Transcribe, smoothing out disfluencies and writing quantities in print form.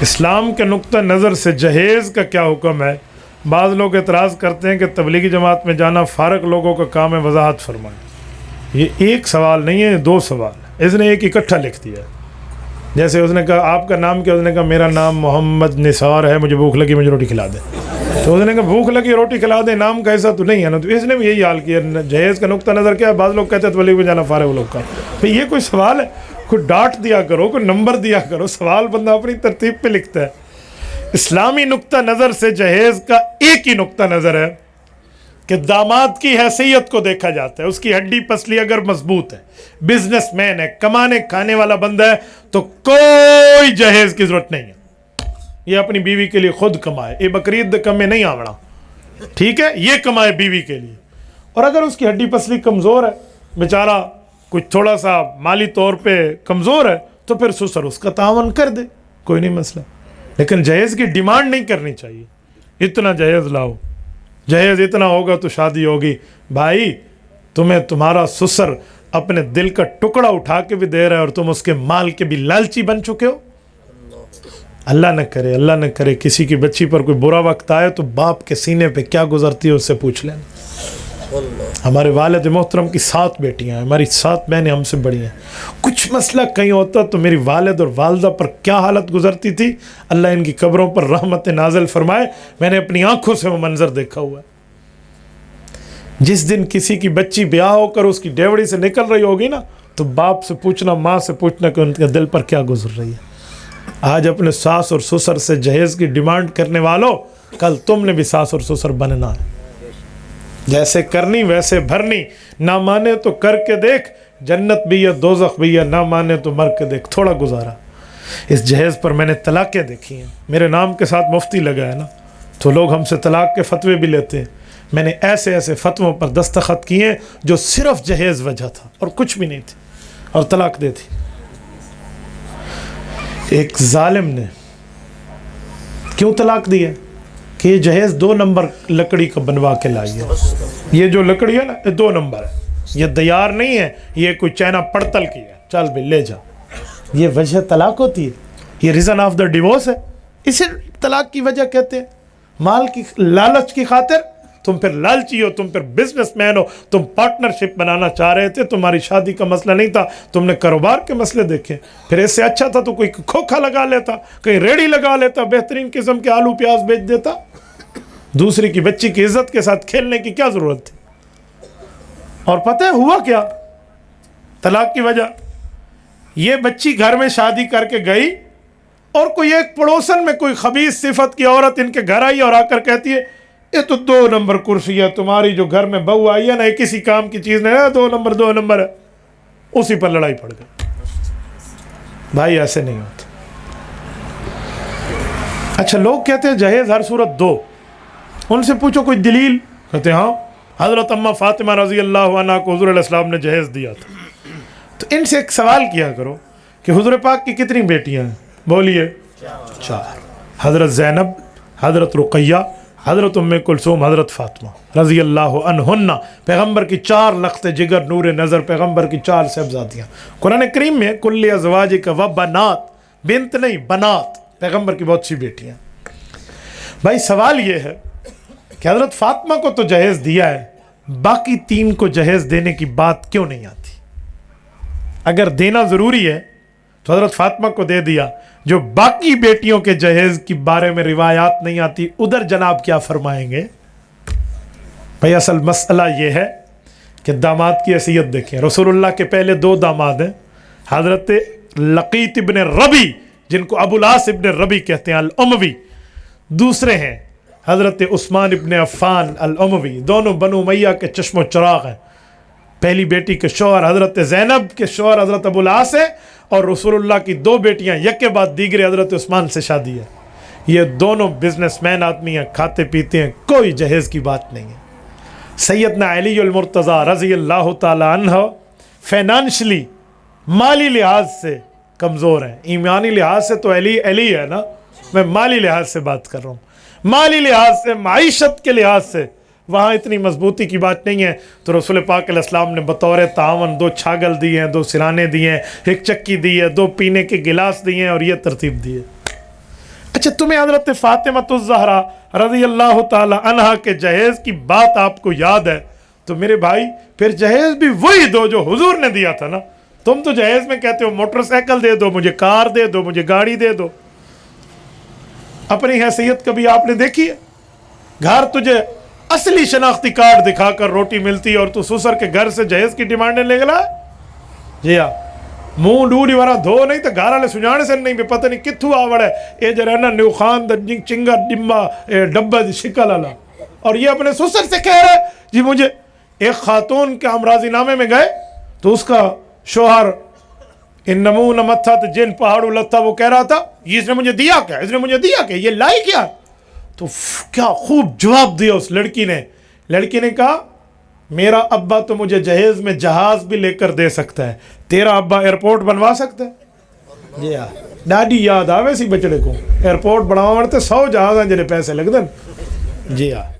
اسلام کے نقطہ نظر سے جہیز کا کیا حکم ہے؟ بعض لوگ اعتراض کرتے ہیں کہ تبلیغی جماعت میں جانا فارغ لوگوں کا کام ہے، وضاحت فرمائیں۔ یہ ایک سوال نہیں ہے، دو سوال ہے، اس نے ایک اکٹھا لکھ دیا۔ جیسے اس نے کہا آپ کا نام کیا؟ اس نے کہا میرا نام محمد نثار ہے، مجھے بھوک لگی، مجھے روٹی کھلا دیں۔ تو اس نے کہا بھوک لگی روٹی کھلا دیں، نام کا ایسا تو نہیں ہے نا۔ تو اس نے بھی یہی حال کیا۔ جہیز کا نقطہ نظر کیا ہے؟ بعض لوگ کہتے ہیں تبلیغ میں جانا فارغ لوگ کا۔ بھئی یہ کوئی سوال ہے؟ کوئی ڈاٹ دیا کرو، کوئی نمبر دیا کرو، سوال بندہ اپنی ترتیب پہ لکھتا ہے۔ اسلامی نقطہ نظر سے جہیز کا ایک ہی نقطہ نظر ہے کہ داماد کی حیثیت کو دیکھا جاتا ہے، اس کی ہڈی پسلی اگر مضبوط ہے، بزنس مین ہے، کمانے کھانے والا بندہ ہے، تو کوئی جہیز کی ضرورت نہیں ہے۔ یہ اپنی بیوی کے لیے خود کمائے، یہ بقرعید کمے نہیں آوڑا، ٹھیک ہے، یہ کمائے بیوی کے لیے۔ اور اگر اس کی ہڈی پسلی کمزور ہے، بیچارہ کچھ تھوڑا سا مالی طور پہ کمزور ہے، تو پھر سسر اس کا تعاون کر دے، کوئی نہیں مسئلہ۔ لیکن جہیز کی ڈیمانڈ نہیں کرنی چاہیے، اتنا جہیز لاؤ، جہیز اتنا ہوگا تو شادی ہوگی۔ بھائی تمہیں تمہارا سسر اپنے دل کا ٹکڑا اٹھا کے بھی دے رہا ہے اور تم اس کے مال کے بھی لالچی بن چکے ہو۔ اللہ نہ کرے، اللہ نہ کرے کسی کی بچی پر کوئی برا وقت آئے تو باپ کے سینے پہ کیا گزرتی ہے اس سے پوچھ لینا۔ ہمارے والد محترم کی 7 بیٹیاں ہیں، ہماری 7 بہنیں ہم سے بڑی ہیں۔ کچھ مسئلہ کہیں ہوتا تو میری والد اور والدہ پر کیا حالت گزرتی تھی، اللہ ان کی قبروں پر رحمت نازل فرمائے۔ میں نے اپنی آنکھوں سے وہ منظر دیکھا ہوا ہے۔ جس دن کسی کی بچی بیاہ ہو کر اس کی ڈیوڑی سے نکل رہی ہوگی نا، تو باپ سے پوچھنا، ماں سے پوچھنا کہ ان کے دل پر کیا گزر رہی ہے۔ آج اپنے ساس اور سسر سے جہیز کی ڈیمانڈ کرنے والوں، کل تم نے بھی ساس اور سسر بننا ہے، جیسے کرنی ویسے بھرنی۔ نہ مانے تو کر کے دیکھ، جنت بھی ہے دوزخ بھی ہے، نہ مانے تو مر کے دیکھ، تھوڑا گزارا۔ اس جہیز پر میں نے طلاقیں دیکھی ہیں، میرے نام کے ساتھ مفتی لگا ہے نا، تو لوگ ہم سے طلاق کے فتوے بھی لیتے ہیں۔ میں نے ایسے ایسے فتووں پر دستخط کیے ہیں جو صرف جہیز وجہ تھا اور کچھ بھی نہیں تھی، اور طلاق دے دی۔ ایک ظالم نے کیوں طلاق دی ہے کہ یہ جہیز 2 نمبر لکڑی کا بنوا کے لائی ہے۔ یہ جو لکڑی ہے نا، یہ 2 نمبر ہے، یہ دیار نہیں ہے، یہ کوئی چائنا پڑتل کی ہے، چل بھی لے جا۔ یہ وجہ طلاق ہوتی ہے، یہ ریزن آف دا ڈیورس ہے، اسے طلاق کی وجہ کہتے ہیں۔ مال کی لالچ کی خاطر تم پھر لالچی ہو، تم پھر بزنس مین ہو، تم پارٹنرشپ بنانا چاہ رہے تھے، تمہاری شادی کا مسئلہ نہیں تھا، تم نے کاروبار کے مسئلے دیکھے۔ پھر اس سے اچھا تھا تو کوئی کھوکھا لگا لیتا، کہیں ریڑھی لگا لیتا، بہترین قسم کے آلو پیاز بیچ دیتا۔ دوسری کی بچی کی عزت کے ساتھ کھیلنے کی کیا ضرورت تھی؟ اور پتہ ہے ہوا کیا؟ طلاق کی وجہ یہ بچی گھر میں شادی کر کے گئی اور کوئی ایک پڑوسن میں کوئی خبیث صفت کی عورت ان کے گھر آئی اور آ کر کہتی ہے یہ تو 2 نمبر کرسی ہے، تمہاری جو گھر میں بہو آئی ہے نا، یہ کسی کام کی چیز نہیں ہے، 2 نمبر ہے۔ اسی پر لڑائی پڑ گئی۔ بھائی ایسے نہیں ہوتا۔ اچھا لوگ کہتے ہیں جہیز ہر صورت دو، ان سے پوچھو کوئی دلیل، کہتے ہیں ہاں حضرت اماں فاطمہ رضی اللہ عنہ کو حضور علیہ السلام نے جہیز دیا تھا۔ تو ان سے ایک سوال کیا کرو کہ حضور پاک کی کتنی بیٹیاں ہیں؟ بولیے 4۔ حضرت زینب، حضرت رقیہ، حضرت ام کلثوم، حضرت فاطمہ رضی اللہ عنہن، پیغمبر کی 4 لخت جگر نور نظر، پیغمبر کی 4 صاحبزادیاں۔ قرآن کریم میں کل ازواجک و بنات، بنت نہیں بنات، پیغمبر کی بہت سی بیٹیاں۔ بھائی سوال یہ ہے کہ حضرت فاطمہ کو تو جہیز دیا ہے، باقی 3 کو جہیز دینے کی بات کیوں نہیں آتی؟ اگر دینا ضروری ہے تو حضرت فاطمہ کو دے دیا، جو باقی بیٹیوں کے جہیز کے بارے میں روایات نہیں آتی، ادھر جناب کیا فرمائیں گے؟ بھائی اصل مسئلہ یہ ہے کہ داماد کی حیثیت دیکھیں۔ رسول اللہ کے پہلے 2 داماد ہیں، حضرت لقیط ابن ربی جن کو ابو العاص ابن ربی کہتے ہیں الاموی، دوسرے ہیں حضرت عثمان ابن عفان الاموی، دونوں بنو امیہ کے چشم و چراغ ہیں۔ پہلی بیٹی کے شوہر حضرت زینب کے شوہر حضرت ابو العاص ہے، اور رسول اللہ کی 2 بیٹیاں یک کے بعد دیگرے حضرت عثمان سے شادی ہے۔ یہ دونوں بزنس مین آدمی ہیں، کھاتے پیتے ہیں، کوئی جہیز کی بات نہیں ہے۔ سیدنا علی المرتضی رضی اللہ تعالی عنہ فائنانشلی، مالی لحاظ سے کمزور ہیں۔ ایمانی لحاظ سے تو علی ہے نا، میں مالی لحاظ سے بات کر رہا ہوں۔ مالی لحاظ سے، معیشت کے لحاظ سے وہاں اتنی مضبوطی کی بات نہیں ہے، تو رسول پاک علیہ السلام نے بطور تعاون 2 چھاگل دیے ہیں، 2 سرانے دیے ہیں، 1 چکی دی ہے، 2 پینے کے گلاس دیے ہیں، اور یہ ترتیب دی ہے۔ اچھا تمہیں حضرت فاطمہ الزہرا رضی اللہ تعالی عنہا کے جہیز کی بات آپ کو یاد ہے تو میرے بھائی پھر جہیز بھی وہی دو جو حضور نے دیا تھا نا. تم تو جہیز میں کہتے ہو موٹر سائیکل دے دو مجھے، کار دے دو مجھے، گاڑی دے دو. اپنی حیثیت کبھی آپ نے دیکھی ہے؟ گھر تجھے اصلی شناختی کارڈ دکھا کر روٹی ملتی اور تو سسر کے گھر سے جہیز کی ڈیمانڈیں لے گلا. جی ہاں منہ ڈوڑی والا دھو نہیں تو گھر والے سجانے سے نہیں پتہ نہیں کتھو آوڑ ہے یہ جو رہنا نیو خان دا چنگا ڈمبا ڈبا دی شکل والا. اور یہ اپنے سسر سے کہہ رہا ہے جی مجھے. ایک خاتون کے ہم راضی نامے میں گئے تو اس کا شوہر ان نمون متھا تو جن پہاڑو لتھا وہ کہہ رہا تھا یہ اس نے مجھے دیا کیا، اس نے مجھے دیا کیا، یہ لائی کیا. تو کیا خوب جواب دیا اس لڑکی نے. لڑکی نے کہا میرا ابا تو مجھے جہیز میں جہاز بھی لے کر دے سکتا ہے، تیرا ابا ایئرپورٹ بنوا سکتا ہے. جی ہاں ڈاڈی یاد آوے سی بچڑے کو ایئرپورٹ بناوا مرتے 100 جہاز ہیں جنہیں پیسے لگ دن. جی ہاں